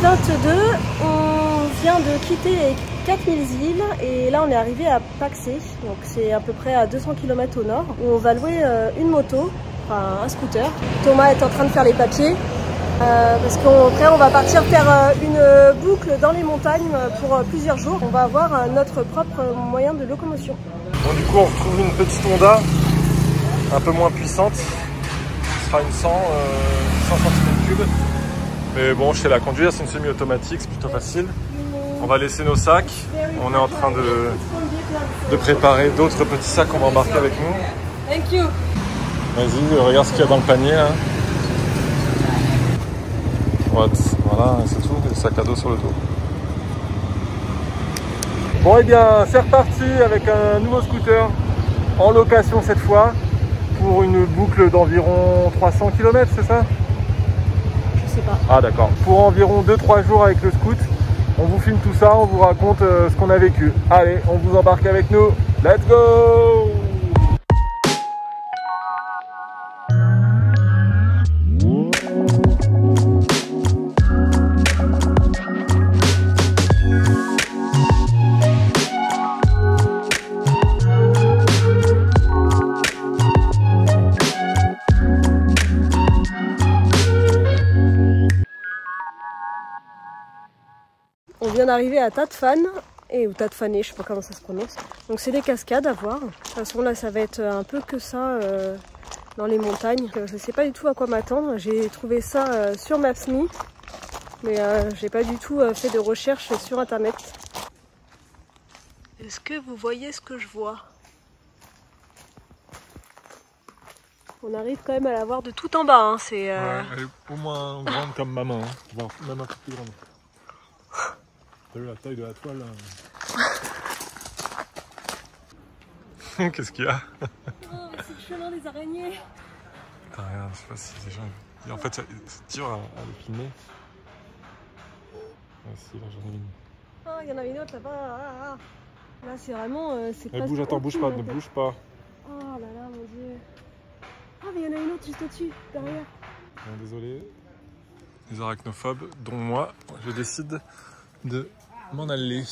2022, on vient de quitter les 4000 îles et là on est arrivé à Paxé, donc c'est à peu près à 200 km au nord, où on va louer une moto, enfin un scooter. Thomas est en train de faire les papiers parce qu'après on va partir faire une boucle dans les montagnes pour plusieurs jours. On va avoir notre propre moyen de locomotion. Bon, du coup on retrouve une petite Honda un peu moins puissante, ce sera une 100 cm3. Mais bon, je sais la conduire, c'est une semi-automatique, c'est plutôt facile. On va laisser nos sacs. On est en train de préparer d'autres petits sacs qu'on va embarquer avec nous. Thank you. Vas-y, regarde ce qu'il y a dans le panier là. Voilà, c'est tout, le sac à dos sur le dos. Bon, et bien, c'est reparti avec un nouveau scooter en location cette fois pour une boucle d'environ 300 km, c'est ça? Pas. Ah d'accord, pour environ 2-3 jours avec le scoot, on vous filme tout ça, on vous raconte ce qu'on a vécu. Allez, on vous embarque avec nous, let's go! On vient d'arriver à Tatfan, ou Tatfané, je sais pas comment ça se prononce. Donc c'est des cascades à voir. De toute façon là ça va être un peu que ça dans les montagnes. Je sais pas du tout à quoi m'attendre. J'ai trouvé ça sur Maps.me, mais j'ai pas du tout fait de recherche sur internet. Est-ce que vous voyez ce que je vois? On arrive quand même à la voir de tout en bas. Hein. Ouais, elle est au moins grande comme ma main, hein. Voire même un peu plus grande. T'as vu la taille de la toile là. Qu'est-ce qu'il y a? Oh, c'est le chemin des araignées. Putain, regarde, je sais pas si les gens... Et en fait, c'est dur à le filmer. Ah si, là j'en ai une. Oh, il y en a une autre là-bas. Là c'est vraiment... bouge, attends, bouge pas, ne bouge pas. Oh là là, mon dieu. Ah, mais il y en a une autre juste au-dessus, derrière. Bon, désolé. Les arachnophobes, dont moi, je décide de m'en aller.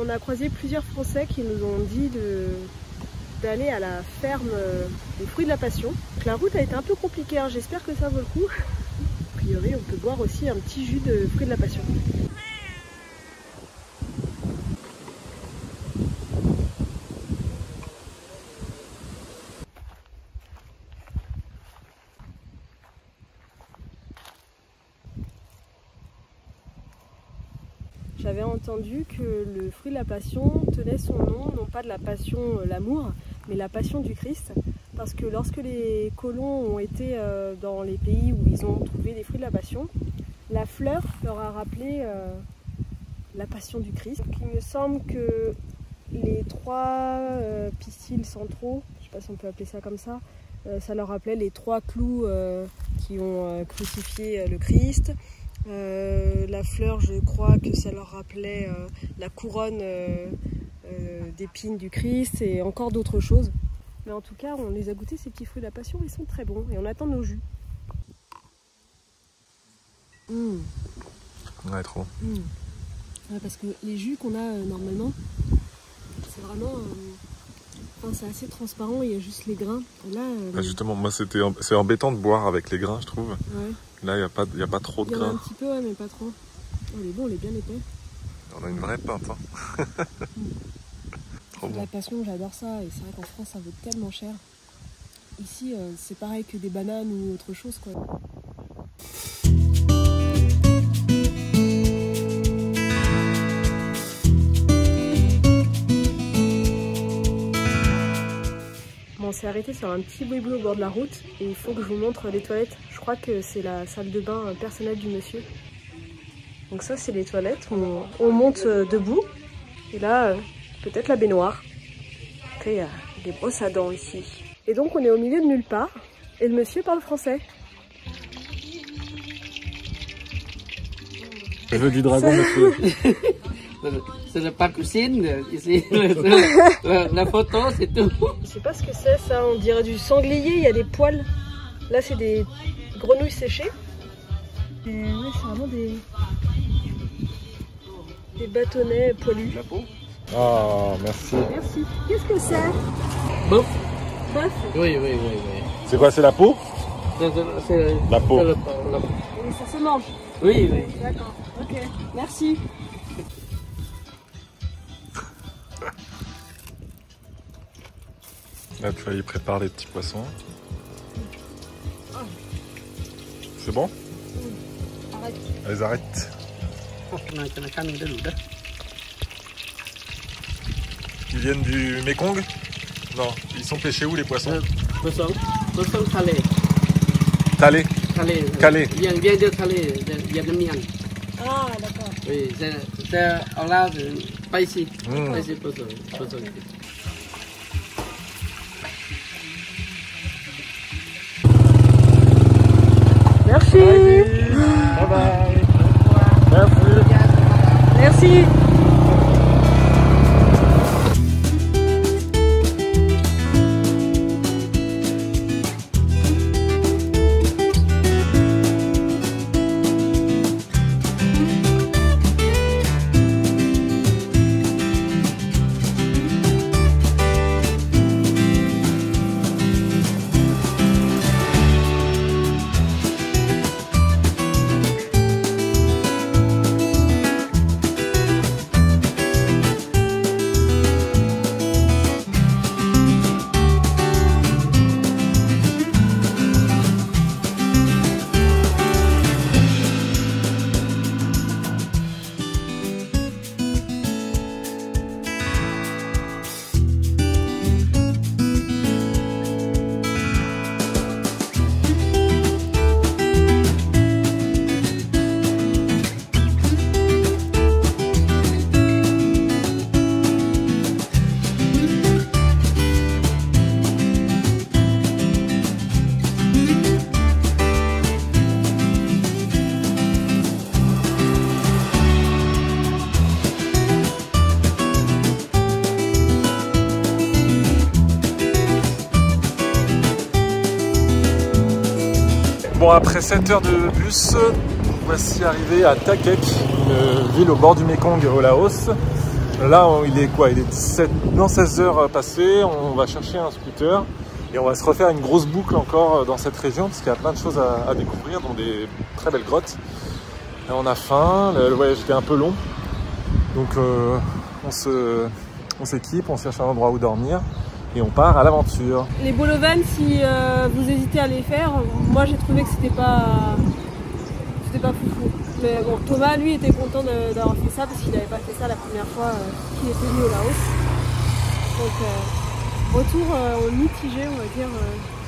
On a croisé plusieurs Français qui nous ont dit d'aller à la ferme des fruits de la passion. Donc la route a été un peu compliquée, hein. J'espère que ça vaut le coup. A priori, on peut boire aussi un petit jus de fruits de la passion. J'avais entendu que le fruit de la passion tenait son nom, non pas de la passion, l'amour, mais la passion du Christ. Parce que lorsque les colons ont été dans les pays où ils ont trouvé des fruits de la passion, la fleur leur a rappelé la passion du Christ. Donc, il me semble que les trois pistils centraux, je ne sais pas si on peut appeler ça comme ça, ça leur rappelait les trois clous qui ont crucifié le Christ. La fleur, je crois que ça leur rappelait la couronne d'épines du Christ et encore d'autres choses. Mais en tout cas, on les a goûtés, ces petits fruits de la passion, ils sont très bons et on attend nos jus. Ouais, trop. Ouais, parce que les jus qu'on a normalement, c'est vraiment Enfin, c'est assez transparent, il y a juste les grains. Là, justement, moi c'est embêtant de boire avec les grains, je trouve. Ouais. Là, il n'y a pas trop de grains. Il y en a un petit peu, ouais, mais pas trop. Oh, il est bon, il est bien épais. On a une vraie pinte. Hein. Trop bon. La passion, j'adore ça. Et c'est vrai qu'en France, ça vaut tellement cher. Ici, c'est pareil que des bananes ou autre chose, quoi. On s'est arrêté sur un petit boui-boui au bord de la route et il faut que je vous montre les toilettes. Je crois que c'est la salle de bain personnelle du monsieur. Donc ça, c'est les toilettes. On monte debout et là, peut-être la baignoire. Après, il y a des brosses à dents ici. Et donc, on est au milieu de nulle part et le monsieur parle français. Je veux du dragon, monsieur. C'est le parcousine, ici, la photo, c'est tout. Je sais pas ce que c'est ça, on dirait du sanglier, il y a des poils. Là c'est des grenouilles séchées. Et ouais, c'est vraiment des bâtonnets poilus. La peau? Ah, merci. Merci. Qu'est-ce que c'est? Bœuf? Bœuf? Oui. C'est quoi, c'est la peau? C'est la peau. Et ça se mange? Oui. D'accord, ok, merci. Là, tu vois, il prépare les petits poissons. C'est bon? Arrête. Allez, arrête. Ils viennent du Mekong? Non, ils sont pêchés où les poissons? Poisson Calais. Calais. Calais. Vient de Calais, vietnamien. Ah, d'accord. Oui, c'est au large, pas ici. Pas ici, poisson. Merci. Bye bye. Merci. Merci. Bon, après 7 heures de bus, voici arrivé à Takek, une ville au bord du Mekong au Laos. Là, il est quoi? Il est 16 heures passées, on va chercher un scooter et on va se refaire une grosse boucle encore dans cette région parce qu'il y a plein de choses à découvrir, dont des très belles grottes. Là, on a faim, le voyage était un peu long, donc on s'équipe, on cherche un endroit où dormir. Et on part à l'aventure. Les Bolovan, si vous hésitez à les faire, moi j'ai trouvé que c'était pas foufou. Mais bon, Thomas lui était content d'avoir fait ça parce qu'il n'avait pas fait ça la première fois qu'il était venu au Laos. Donc retour mitigé, on va dire,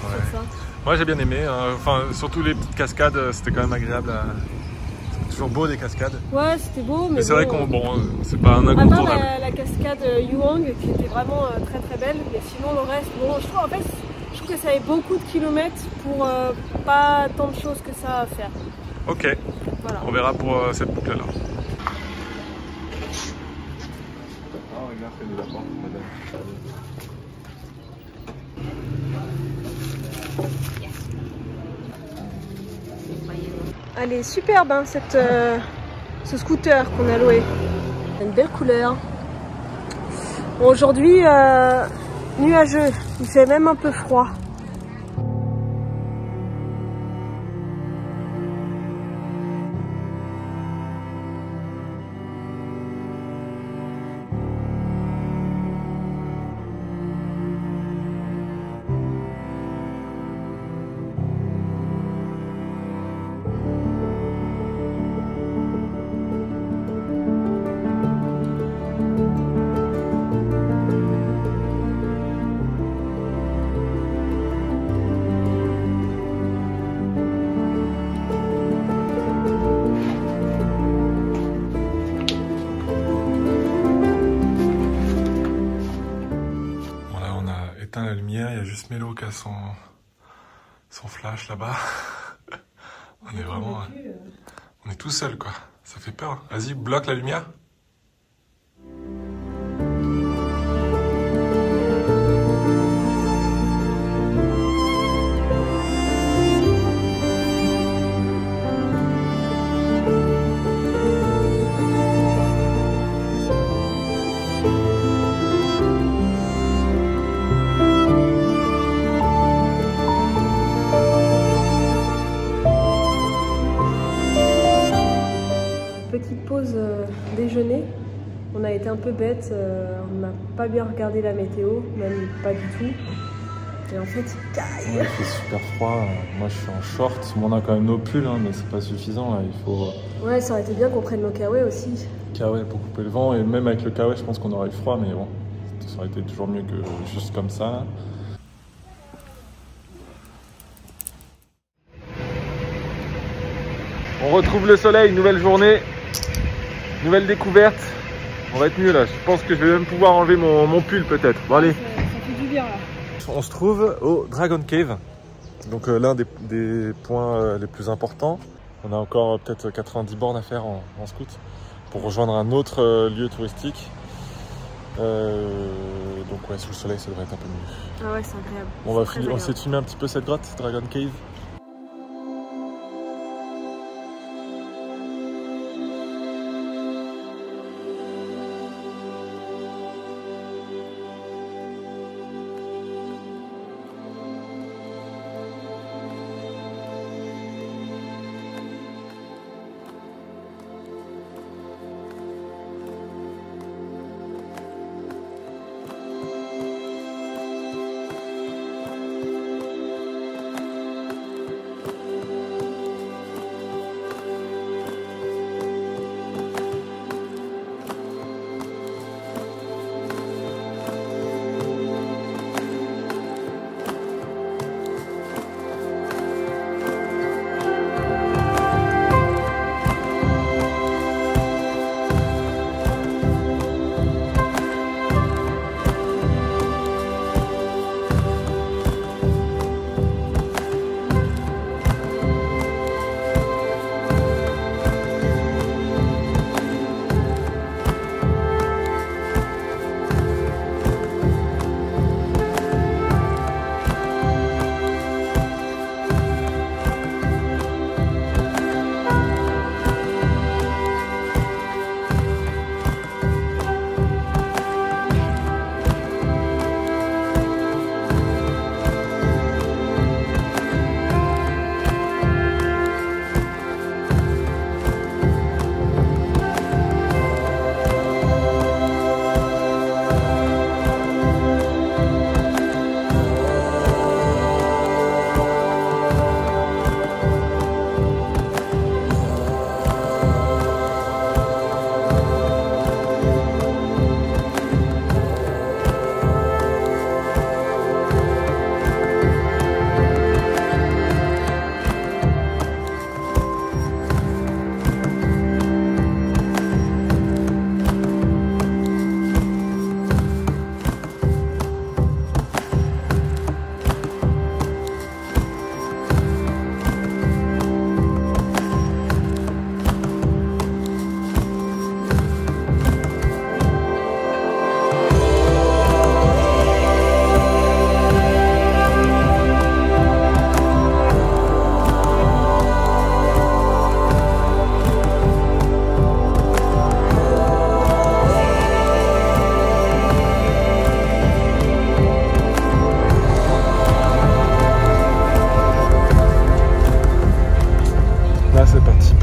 sur ça. Moi j'ai bien aimé, hein. Enfin surtout les petites cascades, c'était quand même agréable. C'est toujours beau des cascades. Ouais, c'était beau, mais c'est vrai qu'on c'est pas un incontournable. À part la cascade Yuang qui était vraiment très très belle, mais sinon le reste, bon, je trouve que ça avait beaucoup de kilomètres pour pas tant de choses que ça à faire. Ok, voilà. On verra pour cette boucle là. Ah regarde, c'est de la porte, madame. Elle est superbe, hein, ce scooter qu'on a loué. Une belle couleur. Bon, aujourd'hui, nuageux, il fait même un peu froid. La lumière, il y a juste Mélo qui a son flash là-bas. On est vraiment... On est tout seul quoi, ça fait peur. Vas-y, bloque la lumière. Petite pause déjeuner, on a été un peu bête, on n'a pas bien regardé la météo, même pas du tout. Et en fait, il caille. Ouais, il fait super froid, moi je suis en short, on a quand même nos pulls, hein, mais c'est pas suffisant, là. Il faut... Ouais, ça aurait été bien qu'on prenne nos kawaii aussi. Kawaii pour couper le vent, et même avec le kawaii je pense qu'on aurait eu froid, mais bon, ça aurait été toujours mieux que juste comme ça. Là. On retrouve le soleil, nouvelle journée, nouvelle découverte. On va être mieux là, je pense que je vais même pouvoir enlever mon pull peut-être. Bon allez. Ça fait du bien là. On se trouve au Dragon Cave, donc l'un des points les plus importants. On a encore peut-être 90 bornes à faire en scout pour rejoindre un autre lieu touristique. Donc ouais, sous le soleil ça devrait être un peu mieux. Ah ouais, c'est agréable. On va essayer de filmer un petit peu cette grotte, Dragon Cave.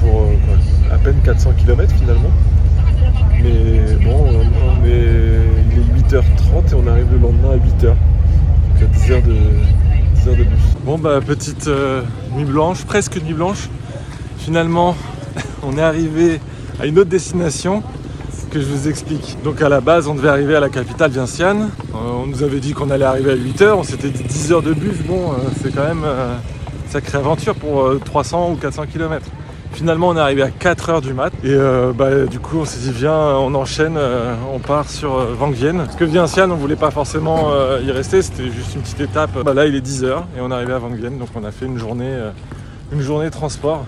pour à peine 400 km finalement. Mais bon, il est 8h30 et on arrive le lendemain à 8h. Donc à 10 heures de bus. Bon bah petite nuit blanche, presque nuit blanche. Finalement, on est arrivé à une autre destination que je vous explique. Donc à la base, on devait arriver à la capitale Vientiane. On nous avait dit qu'on allait arriver à 8h, on s'était dit 10 heures de bus. Bon, c'est quand même une sacrée aventure pour 300 ou 400 km. Finalement, on est arrivé à 4h du mat. Et du coup, on s'est dit, viens, on enchaîne, on part sur Vang Vienne. Parce que Vientiane, on voulait pas forcément y rester, c'était juste une petite étape. Là, il est 10h et on est arrivé à Vang Vienne. Donc on a fait une journée de transport.